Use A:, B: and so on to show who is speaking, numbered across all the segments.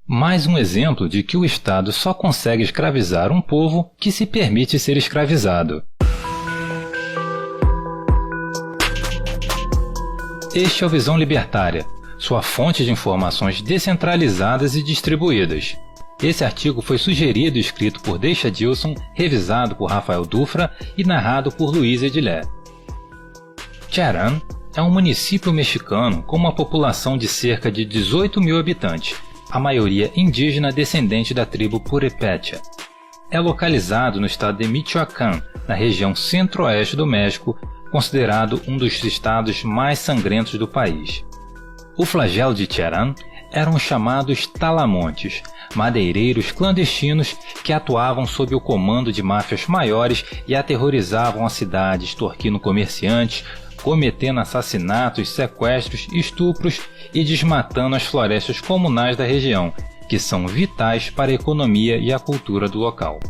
A: Mais um exemplo de que o Estado só consegue escravizar um povo que se permite ser escravizado. Este é o Visão Libertária, sua fonte de informações descentralizadas e distribuídas. Esse artigo foi sugerido e escrito por Deixa Dilson, revisado por Rafael Dufra e narrado por Luiz Edilé. Cherán é um município mexicano com uma população de cerca de 18 mil habitantes, a maioria indígena descendente da tribo Purépecha. É localizado no estado de Michoacán, na região centro-oeste do México, considerado um dos estados mais sangrentos do país. O flagelo de Cherán eram os chamados talamontes, madeireiros clandestinos que atuavam sob o comando de máfias maiores e aterrorizavam a cidade, extorquindo comerciantes, cometendo assassinatos, sequestros, estupros e desmatando as florestas comunais da região, que são vitais para a economia e a cultura do local.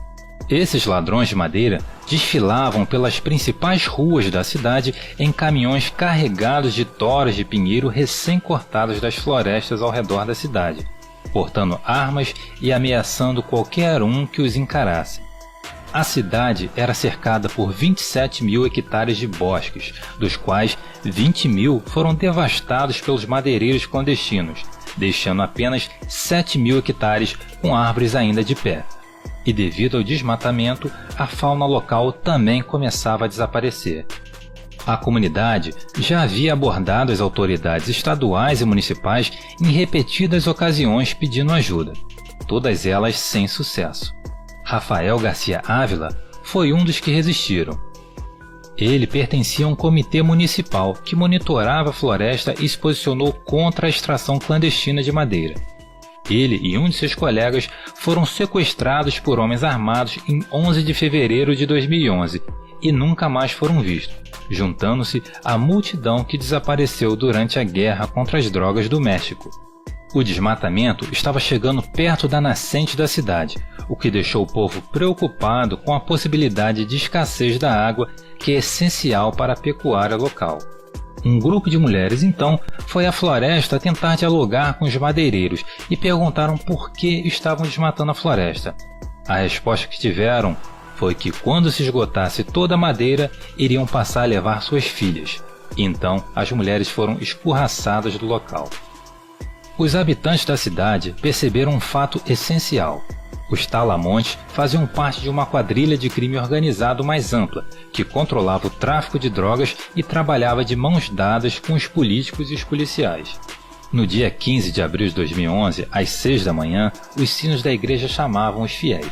A: Esses ladrões de madeira desfilavam pelas principais ruas da cidade em caminhões carregados de toras de pinheiro recém-cortadas das florestas ao redor da cidade, portando armas e ameaçando qualquer um que os encarasse. A cidade era cercada por 27 mil hectares de bosques, dos quais 20 mil foram devastados pelos madeireiros clandestinos, deixando apenas 7 mil hectares com árvores ainda de pé. E devido ao desmatamento, a fauna local também começava a desaparecer. A comunidade já havia abordado as autoridades estaduais e municipais em repetidas ocasiões pedindo ajuda, todas elas sem sucesso. Rafael Garcia Ávila foi um dos que resistiram. Ele pertencia a um comitê municipal que monitorava a floresta e se posicionou contra a extração clandestina de madeira. Ele e um de seus colegas foram sequestrados por homens armados em 11 de fevereiro de 2011 e nunca mais foram vistos, juntando-se à multidão que desapareceu durante a guerra contra as drogas do México. O desmatamento estava chegando perto da nascente da cidade, o que deixou o povo preocupado com a possibilidade de escassez da água, que é essencial para a pecuária local. Um grupo de mulheres, então, foi à floresta tentar dialogar com os madeireiros e perguntaram por que estavam desmatando a floresta. A resposta que tiveram foi que quando se esgotasse toda a madeira, iriam passar a levar suas filhas. Então, as mulheres foram escorraçadas do local. Os habitantes da cidade perceberam um fato essencial. Os talamontes faziam parte de uma quadrilha de crime organizado mais ampla, que controlava o tráfico de drogas e trabalhava de mãos dadas com os políticos e os policiais. No dia 15 de abril de 2011, às 6 da manhã, os sinos da igreja chamavam os fiéis.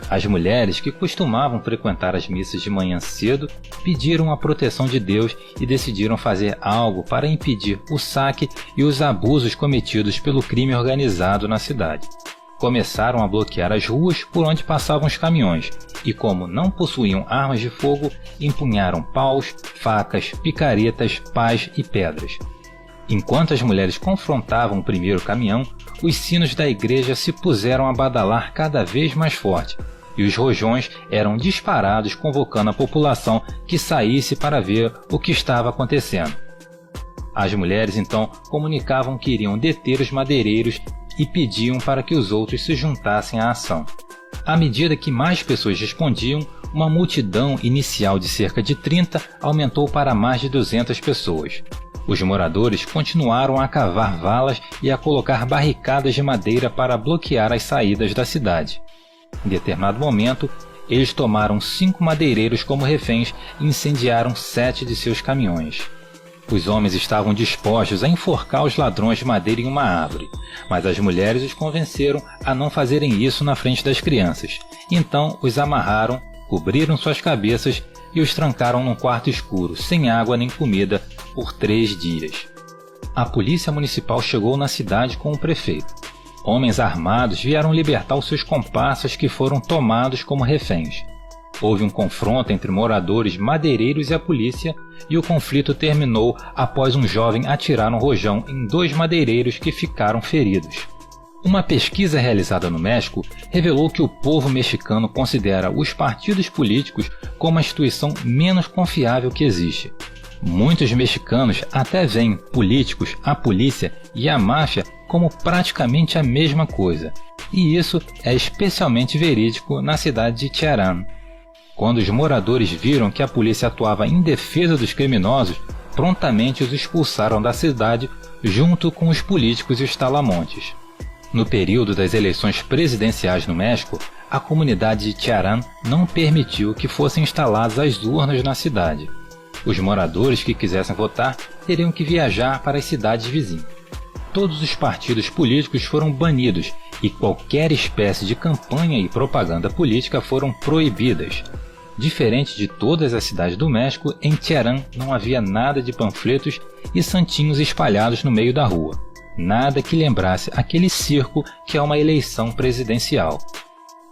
A: As mulheres, que costumavam frequentar as missas de manhã cedo, pediram a proteção de Deus e decidiram fazer algo para impedir o saque e os abusos cometidos pelo crime organizado na cidade. Começaram a bloquear as ruas por onde passavam os caminhões e, como não possuíam armas de fogo, empunharam paus, facas, picaretas, pás e pedras. Enquanto as mulheres confrontavam o primeiro caminhão, os sinos da igreja se puseram a badalar cada vez mais forte e os rojões eram disparados convocando a população que saísse para ver o que estava acontecendo. As mulheres então comunicavam que iriam deter os madeireiros e pediam para que os outros se juntassem à ação. À medida que mais pessoas respondiam, uma multidão inicial de cerca de 30 aumentou para mais de 200 pessoas. Os moradores continuaram a cavar valas e a colocar barricadas de madeira para bloquear as saídas da cidade. Em determinado momento, eles tomaram 5 madeireiros como reféns e incendiaram 7 de seus caminhões. Os homens estavam dispostos a enforcar os ladrões de madeira em uma árvore, mas as mulheres os convenceram a não fazerem isso na frente das crianças. Então os amarraram, cobriram suas cabeças e os trancaram num quarto escuro, sem água nem comida, por 3 dias. A polícia municipal chegou na cidade com o prefeito. Homens armados vieram libertar os seus comparsas que foram tomados como reféns. Houve um confronto entre moradores madeireiros e a polícia, e o conflito terminou após um jovem atirar um rojão em 2 madeireiros que ficaram feridos. Uma pesquisa realizada no México revelou que o povo mexicano considera os partidos políticos como a instituição menos confiável que existe. Muitos mexicanos até veem políticos, a polícia e a máfia como praticamente a mesma coisa, e isso é especialmente verídico na cidade de Cherán. Quando os moradores viram que a polícia atuava em defesa dos criminosos, prontamente os expulsaram da cidade junto com os políticos e os talamontes. No período das eleições presidenciais no México, a comunidade de Cherán não permitiu que fossem instaladas as urnas na cidade. Os moradores que quisessem votar teriam que viajar para as cidades vizinhas. Todos os partidos políticos foram banidos e qualquer espécie de campanha e propaganda política foram proibidas. Diferente de todas as cidades do México, em Cherán não havia nada de panfletos e santinhos espalhados no meio da rua. Nada que lembrasse aquele circo que é uma eleição presidencial.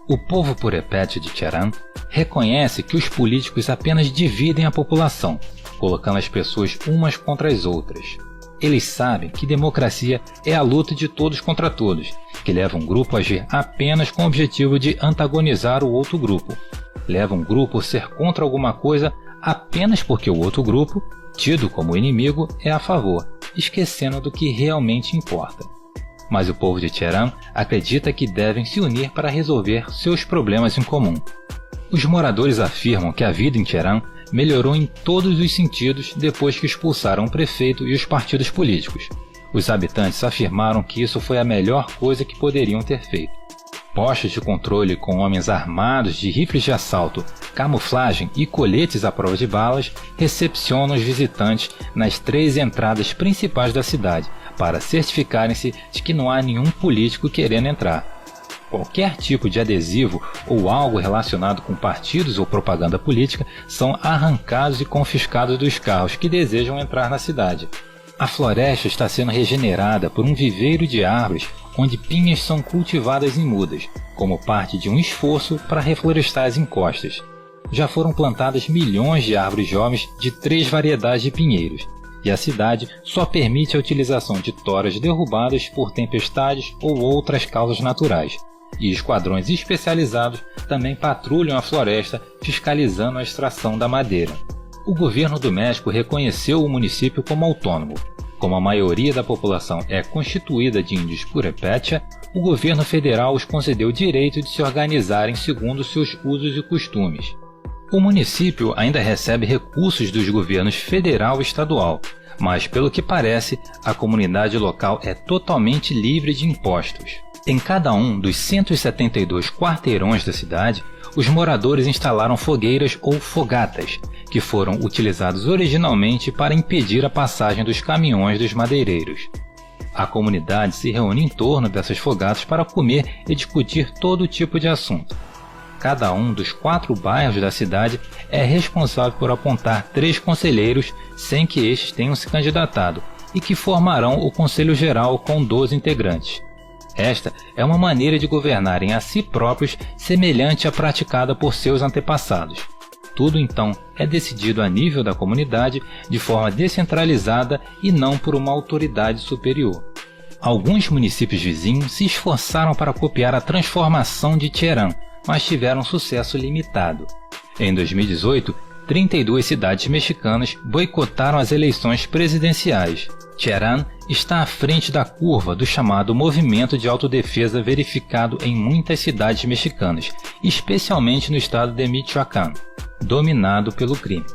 A: O povo purépecha de Cherán reconhece que os políticos apenas dividem a população, colocando as pessoas umas contra as outras. Eles sabem que democracia é a luta de todos contra todos, que leva um grupo a agir apenas com o objetivo de antagonizar o outro grupo. Leva um grupo a ser contra alguma coisa apenas porque o outro grupo, tido como inimigo, é a favor, esquecendo do que realmente importa. Mas o povo de Cherán acredita que devem se unir para resolver seus problemas em comum. Os moradores afirmam que a vida em Cherán melhorou em todos os sentidos depois que expulsaram o prefeito e os partidos políticos. Os habitantes afirmaram que isso foi a melhor coisa que poderiam ter feito. Postos de controle com homens armados de rifles de assalto, camuflagem e coletes à prova de balas recepcionam os visitantes nas 3 entradas principais da cidade para certificarem-se de que não há nenhum político querendo entrar. Qualquer tipo de adesivo ou algo relacionado com partidos ou propaganda política são arrancados e confiscados dos carros que desejam entrar na cidade. A floresta está sendo regenerada por um viveiro de árvores onde pinhas são cultivadas em mudas, como parte de um esforço para reflorestar as encostas. Já foram plantadas milhões de árvores jovens de 3 variedades de pinheiros, e a cidade só permite a utilização de toras derrubadas por tempestades ou outras causas naturais. E esquadrões especializados também patrulham a floresta fiscalizando a extração da madeira. O governo do México reconheceu o município como autônomo. Como a maioria da população é constituída de índios purépecha, o governo federal os concedeu o direito de se organizarem segundo seus usos e costumes. O município ainda recebe recursos dos governos federal e estadual, mas pelo que parece, a comunidade local é totalmente livre de impostos. Em cada um dos 172 quarteirões da cidade, os moradores instalaram fogueiras ou fogatas, que foram utilizados originalmente para impedir a passagem dos caminhões dos madeireiros. A comunidade se reúne em torno dessas fogatas para comer e discutir todo tipo de assunto. Cada um dos 4 bairros da cidade é responsável por apontar 3 conselheiros sem que estes tenham se candidatado e que formarão o Conselho Geral com 12 integrantes. Esta é uma maneira de governarem a si próprios semelhante à praticada por seus antepassados. Tudo então é decidido a nível da comunidade de forma descentralizada e não por uma autoridade superior. Alguns municípios vizinhos se esforçaram para copiar a transformação de Cherán, mas tiveram sucesso limitado. Em 2018, 32 cidades mexicanas boicotaram as eleições presidenciais. Cherán está à frente da curva do chamado movimento de autodefesa verificado em muitas cidades mexicanas, especialmente no estado de Michoacán, dominado pelo crime.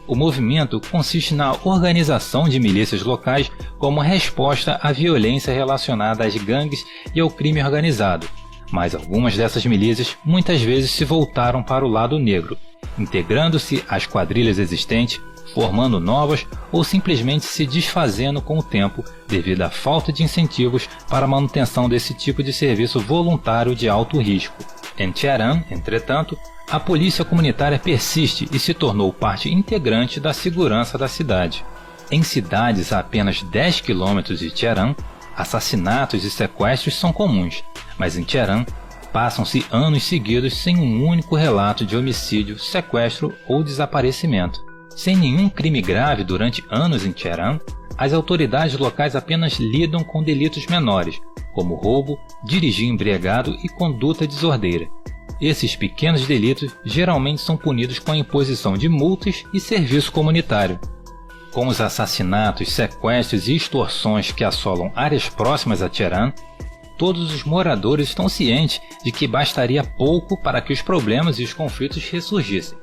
A: O movimento consiste na organização de milícias locais como resposta à violência relacionada às gangues e ao crime organizado, mas algumas dessas milícias muitas vezes se voltaram para o lado negro, integrando-se às quadrilhas existentes, formando novas ou simplesmente se desfazendo com o tempo devido à falta de incentivos para a manutenção desse tipo de serviço voluntário de alto risco. Em Cherán, entretanto, a polícia comunitária persiste e se tornou parte integrante da segurança da cidade. Em cidades a apenas 10 km de Cherán, assassinatos e sequestros são comuns, mas em Cherán passam-se anos seguidos sem um único relato de homicídio, sequestro ou desaparecimento. Sem nenhum crime grave durante anos em Cherán, as autoridades locais apenas lidam com delitos menores, como roubo, dirigir embriagado e conduta desordeira. Esses pequenos delitos geralmente são punidos com a imposição de multas e serviço comunitário. Com os assassinatos, sequestros e extorsões que assolam áreas próximas a Tehran, todos os moradores estão cientes de que bastaria pouco para que os problemas e os conflitos ressurgissem.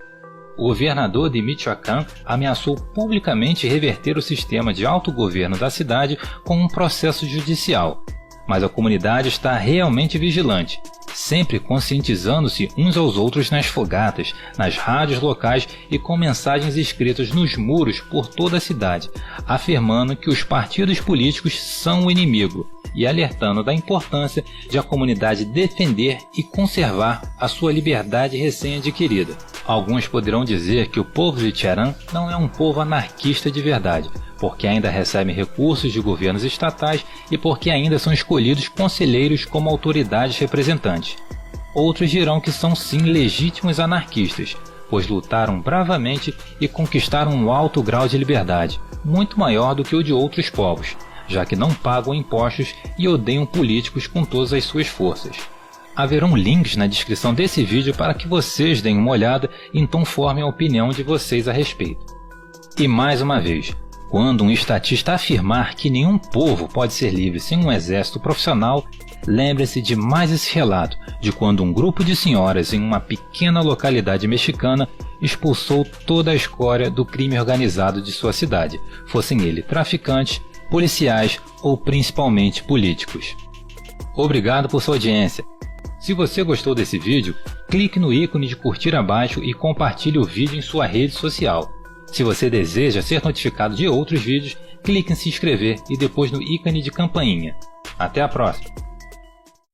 A: O governador de Michoacán ameaçou publicamente reverter o sistema de autogoverno da cidade com um processo judicial, mas a comunidade está realmente vigilante, sempre conscientizando-se uns aos outros nas fogatas, nas rádios locais e com mensagens escritas nos muros por toda a cidade, afirmando que os partidos políticos são o inimigo e alertando da importância de a comunidade defender e conservar a sua liberdade recém-adquirida. Alguns poderão dizer que o povo de Tehran não é um povo anarquista de verdade, porque ainda recebem recursos de governos estatais e porque ainda são escolhidos conselheiros como autoridades representantes. Outros dirão que são sim legítimos anarquistas, pois lutaram bravamente e conquistaram um alto grau de liberdade, muito maior do que o de outros povos, já que não pagam impostos e odeiam políticos com todas as suas forças. Haverão links na descrição desse vídeo para que vocês deem uma olhada e então formem a opinião de vocês a respeito. E mais uma vez, quando um estatista afirmar que nenhum povo pode ser livre sem um exército profissional, lembre-se de mais esse relato de quando um grupo de senhoras em uma pequena localidade mexicana expulsou toda a escória do crime organizado de sua cidade, fossem eles traficantes, policiais ou principalmente políticos. Obrigado por sua audiência. Se você gostou desse vídeo, clique no ícone de curtir abaixo e compartilhe o vídeo em sua rede social. Se você deseja ser notificado de outros vídeos, clique em se inscrever e depois no ícone de campainha. Até a próxima!